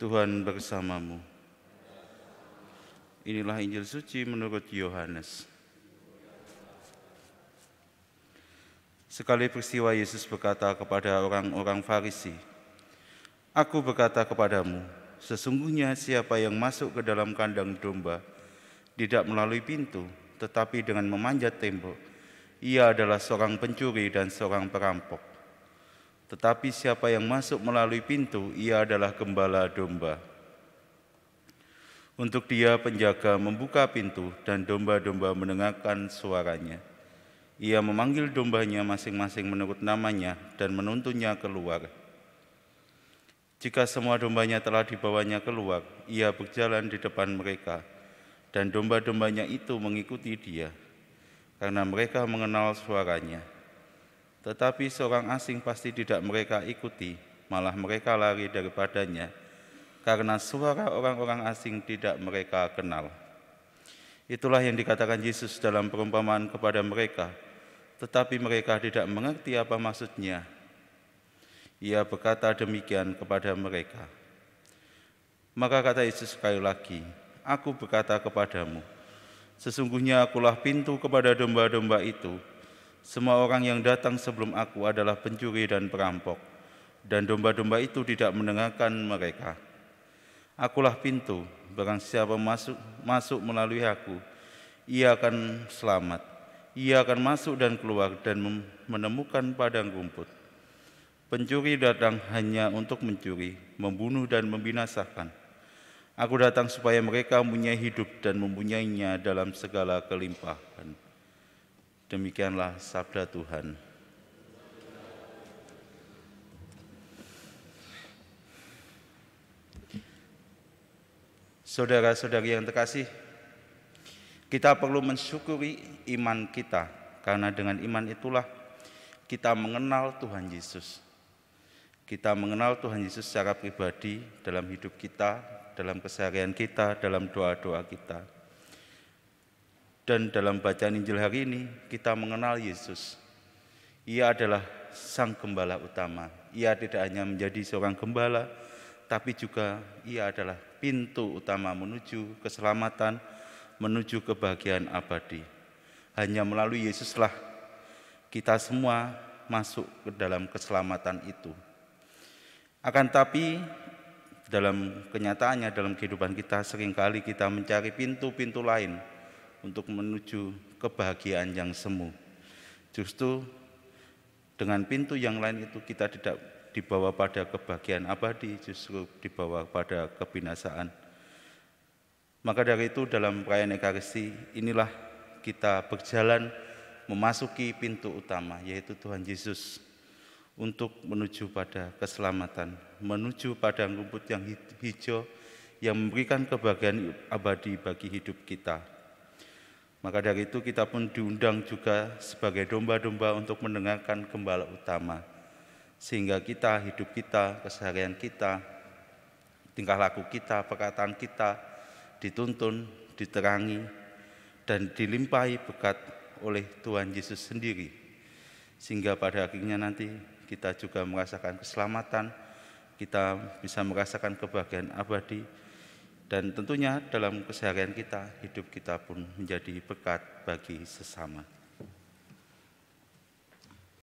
Tuhan bersamamu. Inilah Injil suci menurut Yohanes. Sekali peristiwa Yesus berkata kepada orang-orang Farisi, "Aku berkata kepadamu, sesungguhnya siapa yang masuk ke dalam kandang domba tidak melalui pintu, tetapi dengan memanjat tembok, ia adalah seorang pencuri dan seorang perampok. Tetapi siapa yang masuk melalui pintu, ia adalah gembala domba. Untuk dia penjaga membuka pintu dan domba-domba mendengarkan suaranya. Ia memanggil dombanya masing-masing menurut namanya dan menuntunnya keluar. Jika semua dombanya telah dibawanya keluar, ia berjalan di depan mereka, dan domba-dombanya itu mengikuti dia, karena mereka mengenal suaranya. Tetapi seorang asing pasti tidak mereka ikuti, malah mereka lari daripadanya, karena suara orang-orang asing tidak mereka kenal." Itulah yang dikatakan Yesus dalam perumpamaan kepada mereka, tetapi mereka tidak mengerti apa maksudnya. Ia berkata demikian kepada mereka. Maka kata Yesus sekali lagi, "Aku berkata kepadamu, sesungguhnya akulah pintu kepada domba-domba itu. Semua orang yang datang sebelum aku adalah pencuri dan perampok, dan domba-domba itu tidak mendengarkan mereka. Akulah pintu, barang siapa masuk melalui aku, ia akan selamat. Ia akan masuk dan keluar dan menemukan padang rumput. Pencuri datang hanya untuk mencuri, membunuh dan membinasakan. Aku datang supaya mereka mempunyai hidup dan mempunyainya dalam segala kelimpahan." Demikianlah sabda Tuhan. Saudara-saudari yang terkasih, kita perlu mensyukuri iman kita, karena dengan iman itulah kita mengenal Tuhan Yesus. Kita mengenal Tuhan Yesus secara pribadi dalam hidup kita, dalam keseharian kita, dalam doa-doa kita. Dan dalam bacaan Injil hari ini, kita mengenal Yesus. Ia adalah Sang Gembala utama. Ia tidak hanya menjadi seorang gembala, tapi juga ia adalah pintu utama menuju keselamatan, menuju kebahagiaan abadi. Hanya melalui Yesuslah kita semua masuk ke dalam keselamatan itu. Akan tapi dalam kenyataannya, dalam kehidupan kita, seringkali kita mencari pintu-pintu lain untuk menuju kebahagiaan yang semu. Justru dengan pintu yang lain itu kita tidak dibawa pada kebahagiaan abadi, justru dibawa pada kebinasaan. Maka dari itu dalam perayaan Ekaristi inilah kita berjalan memasuki pintu utama, yaitu Tuhan Yesus, untuk menuju pada keselamatan, menuju padang rumput yang hijau yang memberikan kebahagiaan abadi bagi hidup kita. Maka dari itu kita pun diundang juga sebagai domba-domba untuk mendengarkan gembala utama, sehingga kita, hidup kita, keseharian kita, tingkah laku kita, perkataan kita dituntun, diterangi, dan dilimpahi berkat oleh Tuhan Yesus sendiri, sehingga pada akhirnya nanti kita juga merasakan keselamatan, kita bisa merasakan kebahagiaan abadi, dan tentunya dalam keseharian kita, hidup kita pun menjadi berkat bagi sesama.